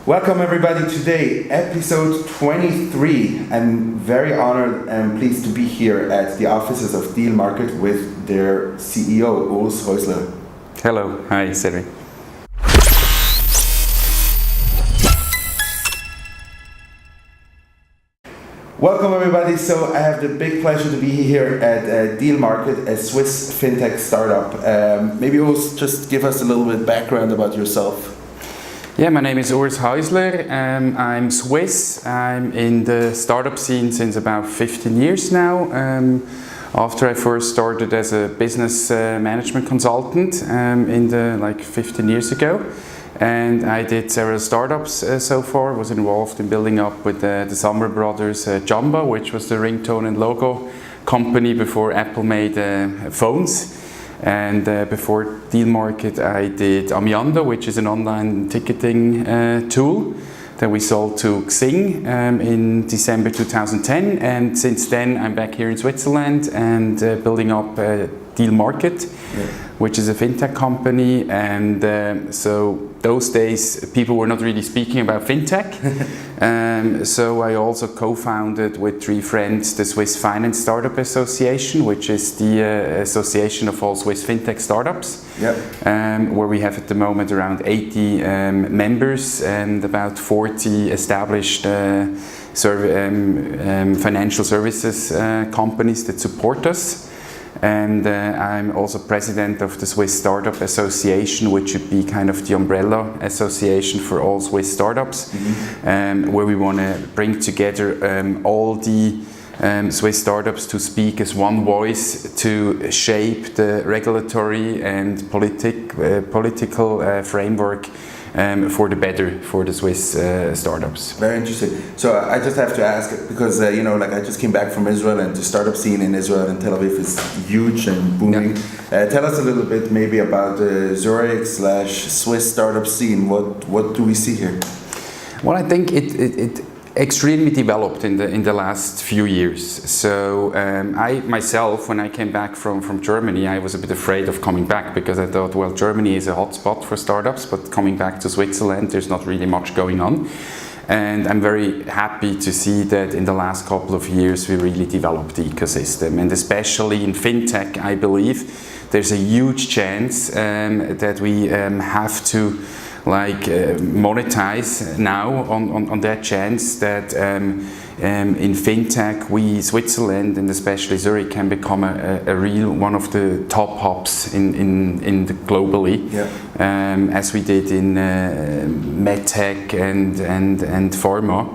Welcome everybody today, episode 23. I'm very honored and pleased to be here at the offices of DealMarket with their CEO, Urs Häusler. Hello, hi Cedric. Welcome everybody. So I have the big pleasure to be here at DealMarket, a Swiss fintech startup. Maybe Urs, just give us a little bit background about yourself. Yeah, my name is Urs Häusler. I'm Swiss. I'm in the startup scene since about 15 years now. After I first started as a business management consultant 15 years ago. And I did several startups so far. Was involved in building up with the Summer Brothers Jumbo, which was the ringtone and logo company before Apple made phones. And before DealMarket, I did Amiando, which is an online ticketing tool that we sold to Xing in December 2010. And since then, I'm back here in Switzerland and building up DealMarket, which is a fintech company. And so those days, people were not really speaking about fintech. So I also co-founded with 3 friends the Swiss Finance Startup Association, which is the association of all Swiss fintech startups, where we have at the moment around 80 members and about 40 established financial services companies that support us. And I'm also president of the Swiss Startup Association, which should be kind of the umbrella association for all Swiss startups, where we want to bring together all the Swiss startups to speak as one voice to shape the regulatory and political framework for the better for the Swiss startups. Very interesting. So I just have to ask, because I just came back from Israel, and the startup scene in Israel and Tel Aviv is huge and booming. Tell us a little bit maybe about the Zurich/Swiss startup scene. What do we see here? Well, I think it extremely developed in the last few years. So I myself, when I came back from Germany, I was a bit afraid of coming back because I thought, well, Germany is a hotspot for startups, but coming back to Switzerland, there's not really much going on. And I'm very happy to see that in the last couple of years we really developed the ecosystem, and especially in fintech, I believe there's a huge chance that we have to monetize now on that chance that in fintech Switzerland and especially Zurich can become a real one of the top hubs in globally, as we did in medtech and pharma.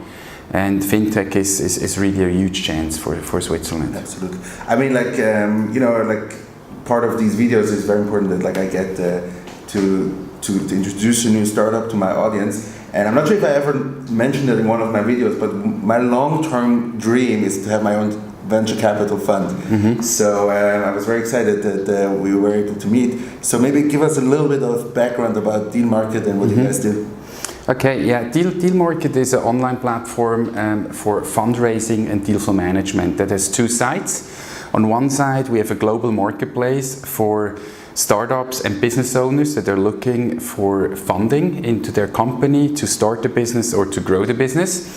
And fintech is really a huge chance for Switzerland. Absolutely. I mean, part of these videos is very important that I get to introduce a new startup to my audience. And I'm not sure if I ever mentioned it in one of my videos, but my long-term dream is to have my own venture capital fund. So I was very excited that we were able to meet. So maybe give us a little bit of background about DealMarket and what you guys do. Okay, yeah, DealMarket is an online platform for fundraising and deal flow management that has 2 sides. On one side, we have a global marketplace for startups and business owners that are looking for funding into their company to start the business or to grow the business.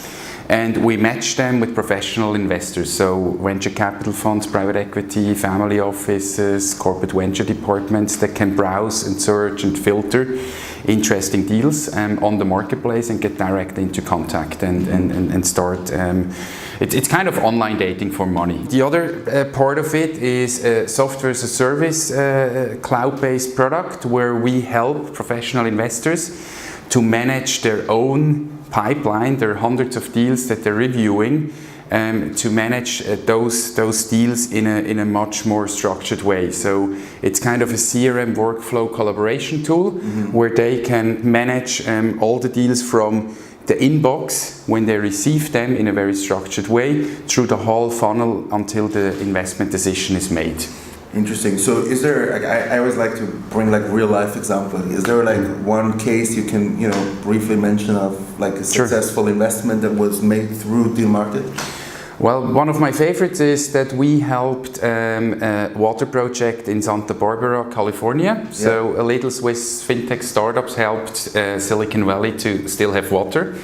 And we match them with professional investors, so venture capital funds, private equity, family offices, corporate venture departments that can browse and search and filter interesting deals on the marketplace and get direct into contact and start. It's kind of online dating for money. The other part of it is a software as a service cloud-based product where we help professional investors to manage their own pipeline. There are hundreds of deals that they're reviewing to manage those deals in a much more structured way. So it's kind of a CRM workflow collaboration tool where they can manage all the deals from the inbox when they receive them in a very structured way through the whole funnel until the investment decision is made. Interesting. So is there, I always like to bring real life example. Is there one case you can briefly mention of a successful investment that was made through DealMarket? Well, one of my favorites is that we helped a water project in Santa Barbara, California. So a little Swiss fintech startups helped Silicon Valley to still have water,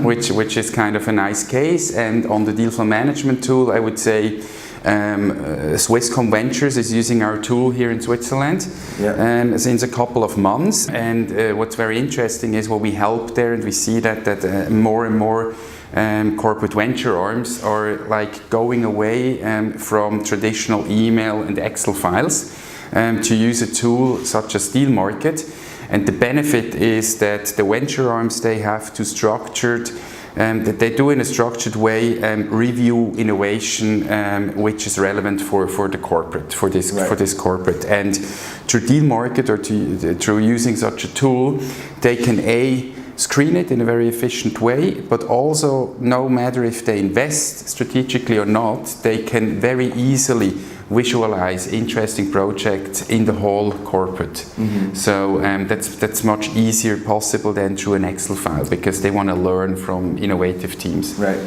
which is kind of a nice case. And on the deal flow management tool, I would say Swisscom Ventures is using our tool here in Switzerland since a couple of months. And what's very interesting is what we help there, and we see that more and more corporate venture arms are like going away from traditional email and Excel files to use a tool such as DealMarket. And the benefit is that the venture arms, they have to that they do in a structured way review innovation which is relevant for the corporate, for this corporate. And through DealMarket or through using such a tool, they can screen it in a very efficient way, but also no matter if they invest strategically or not, they can very easily visualize interesting projects in the whole corporate. So that's much easier possible than through an Excel file, because they want to learn from innovative teams. Right.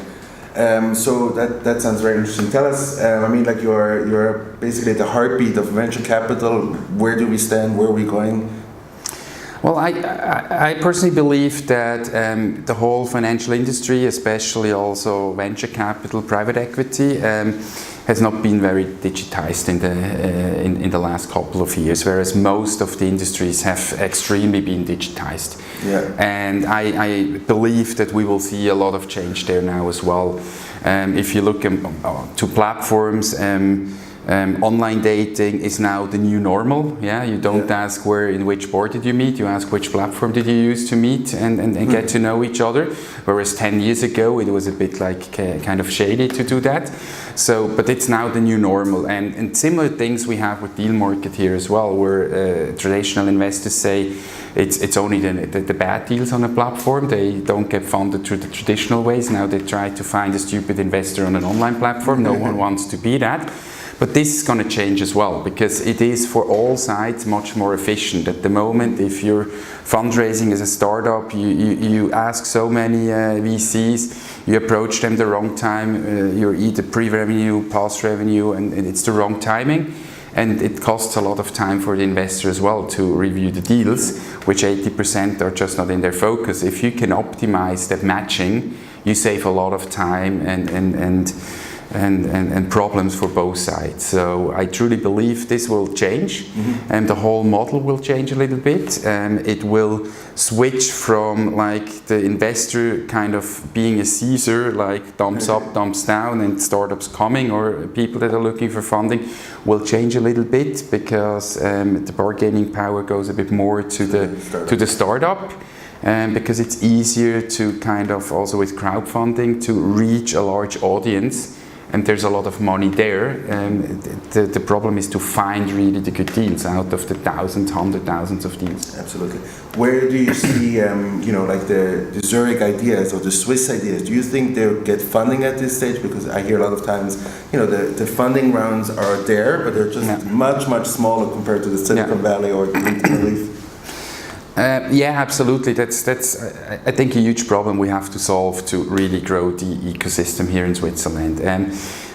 So that sounds very interesting. Tell us, I mean, like you're basically the heartbeat of venture capital. Where do we stand? Where are we going? Well, I personally believe that the whole financial industry, especially also venture capital, private equity, has not been very digitized in the last couple of years, whereas most of the industries have extremely been digitized. And I believe that we will see a lot of change there now as well. If you look to platforms, online dating is now the new normal. You don't ask in which board did you meet, you ask which platform did you use to meet and get to know each other. Whereas 10 years ago it was a bit like kind of shady to do that. So, but it's now the new normal, and similar things we have with DealMarket here as well, where traditional investors say it's only the bad deals on a platform. They don't get funded through the traditional ways. Now they try to find a stupid investor on an online platform. No one wants to be that. But this is going to change as well, because it is for all sides much more efficient. At the moment, if you're fundraising as a startup, you ask so many VCs, you approach them the wrong time, you're either pre-revenue, post-revenue, and it's the wrong timing. And it costs a lot of time for the investor as well to review the deals, which 80% are just not in their focus. If you can optimize that matching, you save a lot of time and problems for both sides. So I truly believe this will change, and the whole model will change a little bit. It will switch from like the investor kind of being a Caesar, like thumbs up, thumbs down, and startups coming, or people that are looking for funding, will change a little bit, because the bargaining power goes a bit more to the startup. Because it's easier to kind of also with crowdfunding to reach a large audience. And there's a lot of money there. The problem is to find really the good deals out of the thousands, hundred thousands of deals. Absolutely. Where do you see, like the Zurich ideas or the Swiss ideas? Do you think they'll get funding at this stage? Because I hear a lot of times, the funding rounds are there, but they're just much, much smaller compared to the Silicon Valley or the Retail Leaf. Absolutely. That's I think a huge problem we have to solve to really grow the ecosystem here in Switzerland.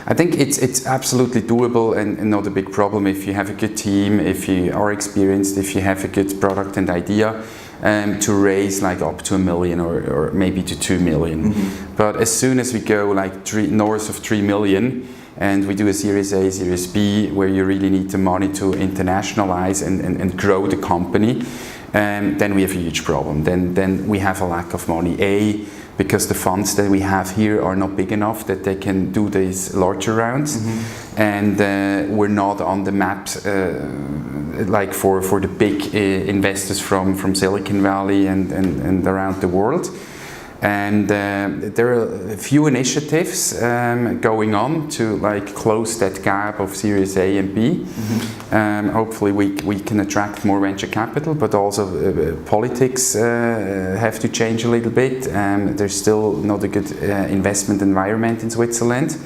I think it's absolutely doable and not a big problem if you have a good team, if you are experienced, if you have a good product and idea, to raise like up to $1 million or maybe to $2 million. But as soon as we go like north of $3 million, and we do a Series A, Series B, where you really need the money to internationalize and grow the company, then we have a huge problem. Then we have a lack of money. Because the funds that we have here are not big enough that they can do these larger rounds, and we're not on the map like for the big investors from Silicon Valley and around the world. And there are a few initiatives going on to like close that gap of Series A and B. Hopefully we can attract more venture capital, but also politics have to change a little bit. There's still not a good investment environment in Switzerland,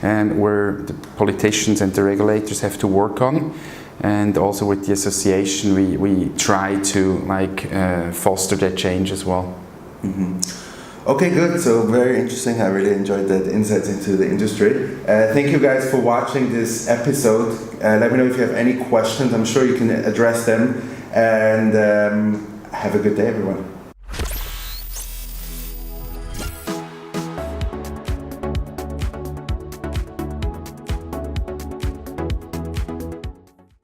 where the politicians and the regulators have to work on. And also with the association, we try to like foster that change as well. Okay, good. So very interesting. I really enjoyed that insights into the industry. Thank you guys for watching this episode. Let me know if you have any questions. I'm sure you can address them. And have a good day, everyone.